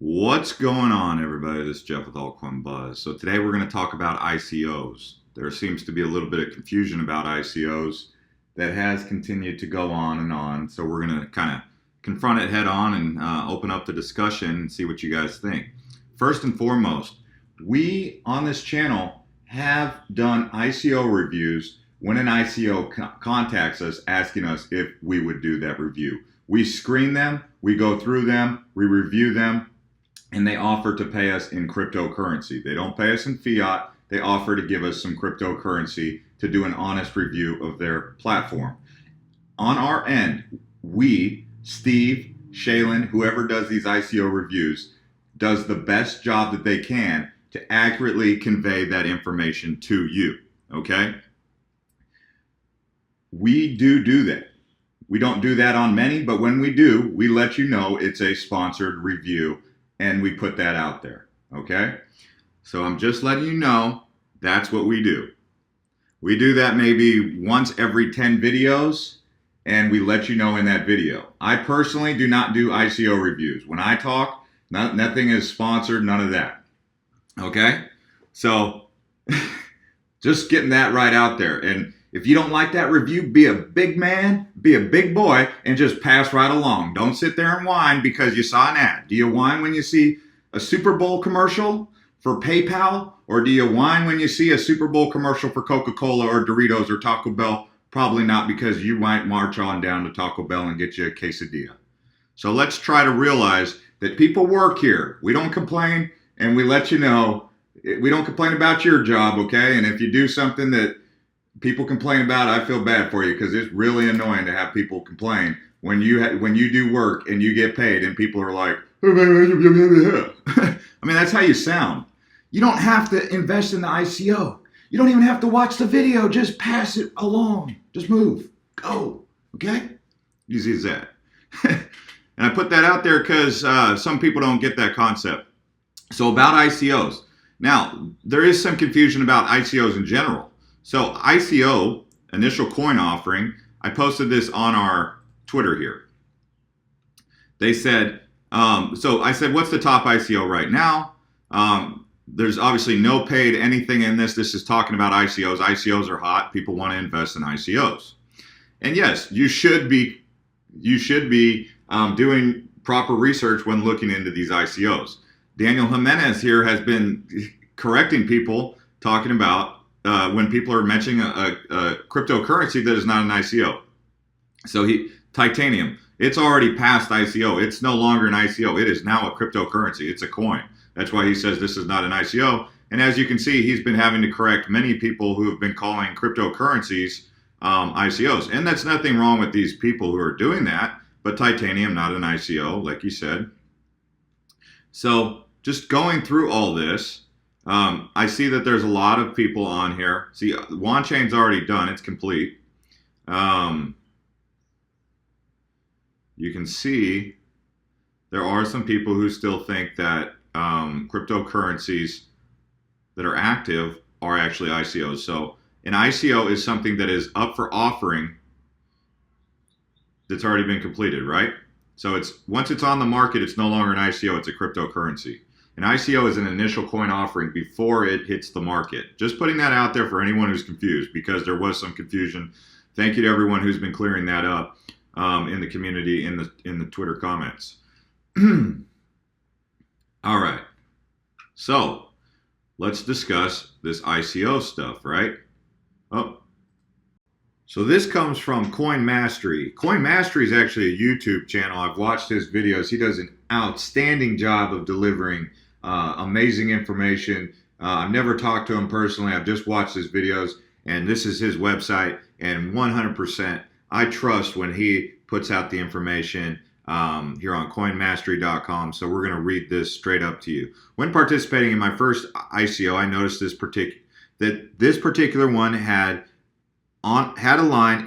What's going on, everybody? This is Jeff with AltCoin Buzz. So today we're going to talk about ICOs. There seems to be a little bit of confusion about ICOs that has continued to go on and on. So we're going to kind of confront it head on and open up the discussion and see what you guys think. First and foremost, we on this channel have done ICO reviews when an ICO contacts us asking us if we would do that review. We screen them, we go through them, we review them, and they offer to pay us in cryptocurrency. They don't pay us in fiat. They offer to give us some cryptocurrency to do an honest review of their platform. On our end, we, Steve, Shaylin, whoever does these ICO reviews, does the best job that they can to accurately convey that information to you, okay? We do that. We don't do that on many, but when we do, we let you know it's a sponsored review and we put that out there, okay? So I'm just letting you know that's what we do. We do that maybe once every 10 videos, and we let you know in that video. I personally do not do ICO reviews. When I talk, nothing is sponsored, none of that, okay? So just getting that right out there. And if you don't like that review, be a big man, be a big boy, and just pass right along. Don't sit there and whine because you saw an ad. Do you whine when you see a Super Bowl commercial for PayPal? Or do you whine when you see a Super Bowl commercial for Coca-Cola or Doritos or Taco Bell? Probably not, because you might march on down to Taco Bell and get you a quesadilla. So let's try to realize that people work here. We don't complain, and we let you know. We don't complain about your job, okay? And if you do something that people complain about, I feel bad for you, because it's really annoying to have people complain when you do work and you get paid and people are like, I mean, that's how you sound. You don't have to invest in the ICO. You don't even have to watch the video. Just pass it along. Just move. Go. Okay? Easy as that. And I put that out there because some people don't get that concept. So about ICOs. Now, there is some confusion about ICOs in general. So ICO, initial coin offering, I posted this on our Twitter here. They said, so I said, what's the top ICO right now? There's obviously no paid anything in this. This is talking about ICOs. ICOs are hot. People want to invest in ICOs. And yes, you should be doing proper research when looking into these ICOs. Daniel Jimenez here has been correcting people, talking about when people are mentioning a cryptocurrency that is not an ICO. So titanium, it's already past ICO. It's no longer an ICO. It is now a cryptocurrency. It's a coin. That's why he says this is not an ICO. And as you can see, he's been having to correct many people who have been calling cryptocurrencies ICOs. And that's nothing wrong with these people who are doing that, but titanium, not an ICO, like he said. So just going through all this, I see that there's a lot of people on here. See, One Chain's already done. It's complete. You can see there are some people who still think that cryptocurrencies that are active are actually ICOs. So an ICO is something that is up for offering that's already been completed, right? So once it's on the market, it's no longer an ICO, it's a cryptocurrency. An ICO is an initial coin offering before it hits the market. Just putting that out there for anyone who's confused, because there was some confusion. Thank you to everyone who's been clearing that up in the community, in the Twitter comments. All right, so let's discuss this ICO stuff, right? Oh, so this comes from Coin Mastery. Coin Mastery is actually a YouTube channel. I've watched his videos. He does an outstanding job of delivering amazing information. I've never talked to him personally. I've just watched his videos, and this is his website, and 100% I trust when he puts out the information here on coinmastery.com. So we're going to read this straight up to you. When participating in my first ICO, I noticed this particular one had a line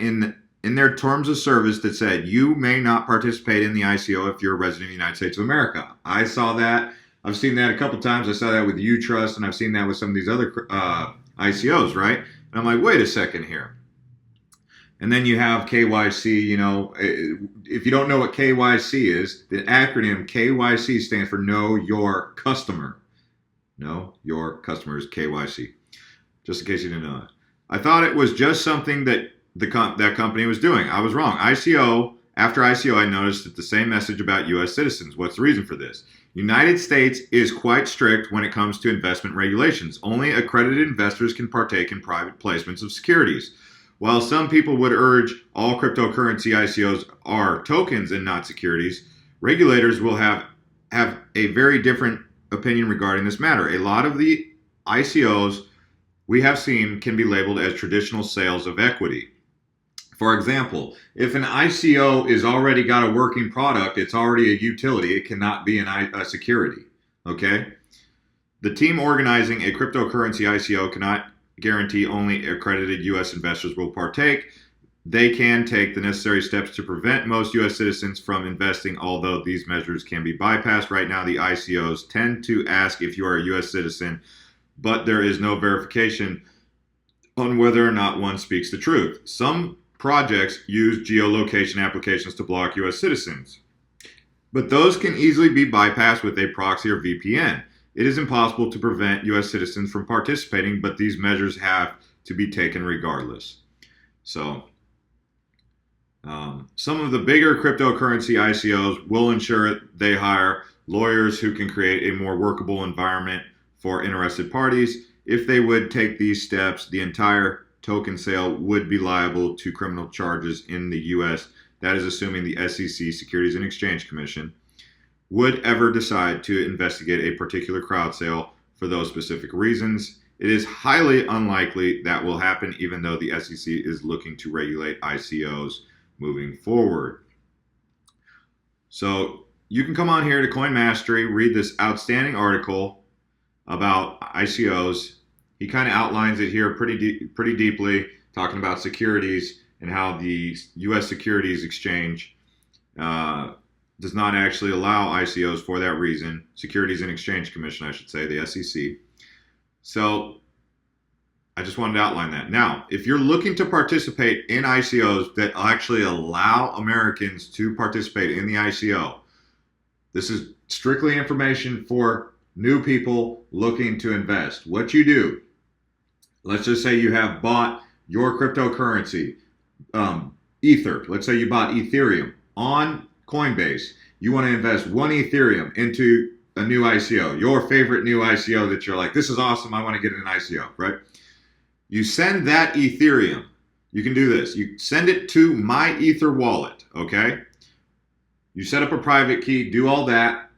in their terms of service that said, you may not participate in the ICO if you're a resident of the United States of America. I saw that. I've seen that a couple times. I saw that with UTrust, and I've seen that with some of these other ICOs, right? And I'm like, wait a second here. And then you have KYC. You know, if you don't know what KYC is, the acronym KYC stands for Know Your Customer. Know Your Customer is KYC. Just in case you didn't know that. I thought it was just something that that company was doing. I was wrong. ICO, after ICO, I noticed that the same message about U.S. citizens. What's the reason for this? United States is quite strict when it comes to investment regulations. Only accredited investors can partake in private placements of securities. While some people would urge all cryptocurrency ICOs are tokens and not securities, regulators will have a very different opinion regarding this matter. A lot of the ICOs we have seen can be labeled as traditional sales of equity. For example, if an ICO is already got a working product, it's already a utility, it cannot be a security, okay? The team organizing a cryptocurrency ICO cannot guarantee only accredited U.S. investors will partake. They can take the necessary steps to prevent most U.S. citizens from investing, although these measures can be bypassed. Right now, the ICOs tend to ask if you are a U.S. citizen, but there is no verification on whether or not one speaks the truth. Some projects use geolocation applications to block U.S. citizens, but those can easily be bypassed with a proxy or VPN. It is impossible to prevent U.S. citizens from participating, but these measures have to be taken regardless. So, some of the bigger cryptocurrency ICOs will ensure they hire lawyers who can create a more workable environment for interested parties. If they would take these steps, the entire token sale would be liable to criminal charges in the U.S. That is assuming the SEC, Securities and Exchange Commission, would ever decide to investigate a particular crowd sale for those specific reasons. It is highly unlikely that will happen, even though the SEC is looking to regulate ICOs moving forward. So you can come on here to Coin Mastery, read this outstanding article about ICOs. He kind of outlines it here pretty deeply, talking about securities and how the U.S. Securities Exchange does not actually allow ICOs for that reason. Securities and Exchange Commission, I should say, the SEC. So I just wanted to outline that. Now, if you're looking to participate in ICOs that actually allow Americans to participate in the ICO, this is strictly information for new people looking to invest. What you do, let's just say you have bought your cryptocurrency, Ether. Let's say you bought Ethereum on Coinbase. You want to invest one Ethereum into a new ICO, your favorite new ICO that you're like, this is awesome, I want to get an ICO, right? You send that Ethereum. You can do this. You send it to my Ether wallet, okay? You set up a private key, do all that.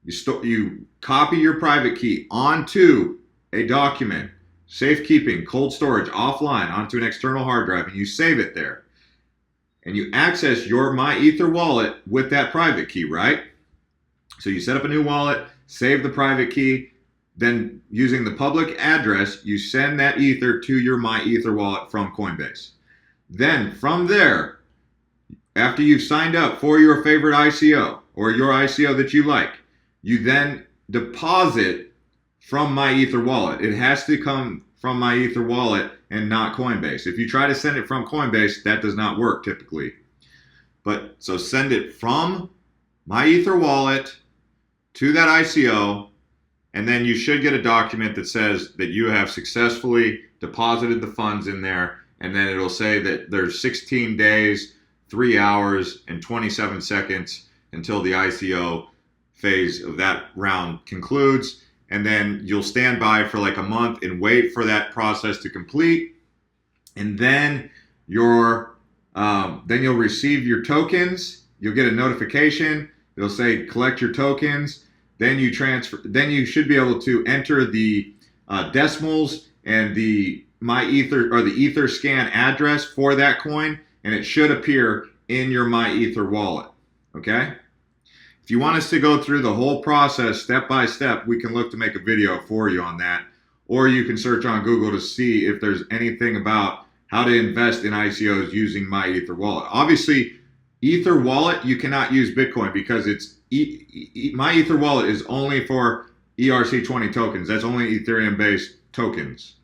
You copy your private key onto a document, safekeeping, cold storage, offline, onto an external hard drive, and you save it there. And you access your My Ether wallet with that private key, right? So you set up a new wallet, save the private key, then using the public address, you send that Ether to your My Ether wallet from Coinbase. Then from there, after you've signed up for your favorite ICO or your ICO that you like, you then deposit from My Ether wallet. It has to come from My Ether wallet and not Coinbase. If you try to send it from Coinbase, that does not work typically. But so send it from My Ether wallet to that ICO, and then you should get a document that says that you have successfully deposited the funds in there, and then it'll say that there's 16 days, 3 hours, and 27 seconds until the ICO phase of that round concludes. And then you'll stand by for like a month and wait for that process to complete. And then you'll receive your tokens. You'll get a notification. It'll say collect your tokens. Then you transfer. Then you should be able to enter the decimals and the My Ether or the Ether scan address for that coin, and it should appear in your My Ether wallet. Okay. If you want us to go through the whole process step by step, we can look to make a video for you on that. Or you can search on Google to see if there's anything about how to invest in ICOs using My Ether wallet. Obviously, Ether wallet, you cannot use Bitcoin because it's My Ether wallet is only for ERC20 tokens. That's only Ethereum-based tokens.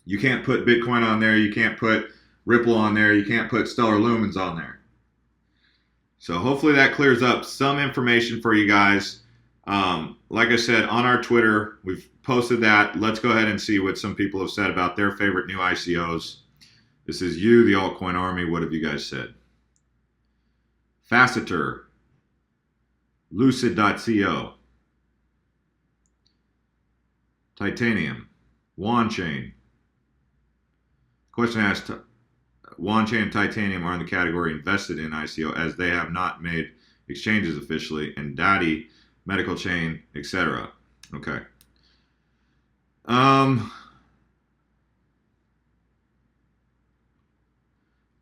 You can't put Bitcoin on there. You can't put Ripple on there. You can't put Stellar Lumens on there. So hopefully that clears up some information for you guys. Like I said, on our Twitter, we've posted that. Let's go ahead and see what some people have said about their favorite new ICOs. This is you, the altcoin army. What have you guys said? Faceter, Lucid.co, Titanium, WanChain. Question asked, WanChain and Titanium are in the category invested in ICO as they have not made exchanges officially, and Daddy, Medical Chain, etc. Okay.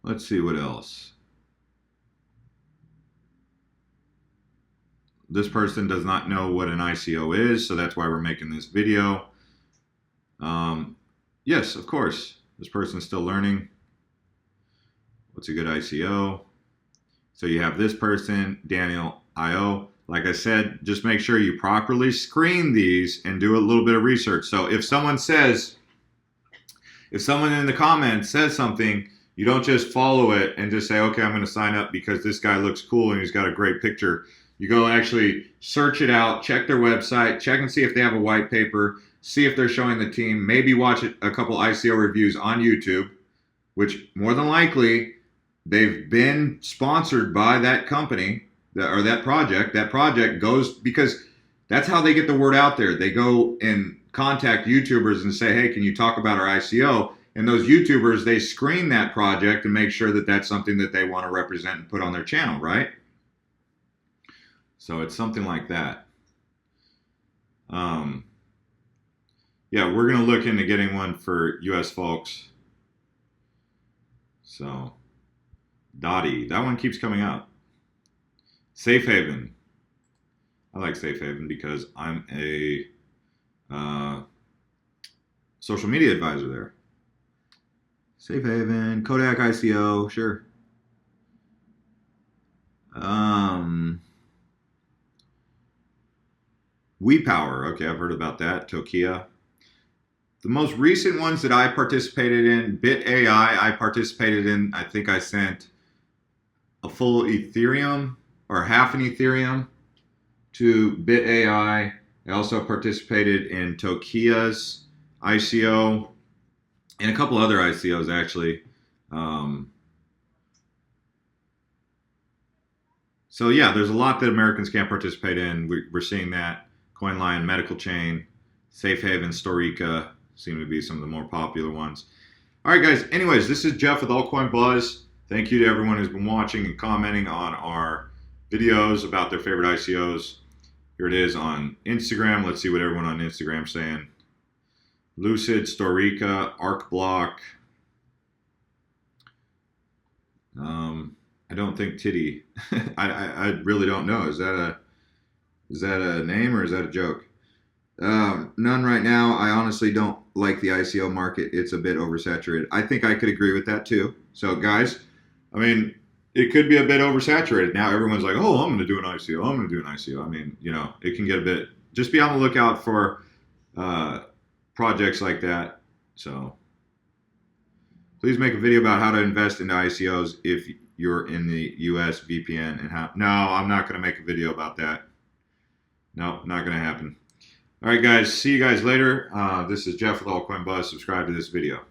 Let's see what else. This person does not know what an ICO is, so that's why we're making this video. Yes, of course. This person is still learning. What's a good ICO? So you have this person, Daniel IO. Like I said, just make sure you properly screen these and do a little bit of research. So if someone in the comments says something, you don't just follow it and just say, okay, I'm going to sign up because this guy looks cool and he's got a great picture. You go actually search it out, check their website, check and see if they have a white paper, see if they're showing the team, maybe watch a couple ICO reviews on YouTube, which more than likely they've been sponsored by that company or that project. That project goes, because that's how they get the word out there. They go and contact YouTubers and say, hey, can you talk about our ICO? And those YouTubers, they screen that project and make sure that that's something that they want to represent and put on their channel, right? So it's something like that. Yeah, we're going to look into getting one for US folks. So, Dottie, that one keeps coming up. Safe Haven. I like Safe Haven because I'm a social media advisor there. Safe Haven, Kodak ICO, sure. WePower, okay, I've heard about that. Tokia. The most recent ones that I participated in, BitAI, I participated in. I think I sent a full Ethereum or half an Ethereum to BitAI. I also participated in Tokia's ICO and a couple other ICOs actually. So yeah, there's a lot that Americans can't participate in. We're seeing that. CoinLion, Medical Chain, Safe Haven, Storica seem to be some of the more popular ones. All right, guys. Anyways, this is Jeff with AltCoin Buzz. Thank you to everyone who's been watching and commenting on our videos about their favorite ICOs. Here it is on Instagram. Let's see what everyone on Instagram is saying. Lucid, Storica, ArcBlock. I don't think Titty. I really don't know. Is that a name or is that a joke? None right now. I honestly don't like the ICO market. It's a bit oversaturated. I think I could agree with that too. So guys, I mean, it could be a bit oversaturated. Now everyone's like, oh, I'm going to do an ICO. I'm going to do an ICO. I mean, you know, it can get a bit, just be on the lookout for projects like that. So please make a video about how to invest into ICOs if you're in the US VPN and how. No, I'm not going to make a video about that. No, not going to happen. All right, guys. See you guys later. This is Jeff with AltCoin Buzz. Subscribe to this video.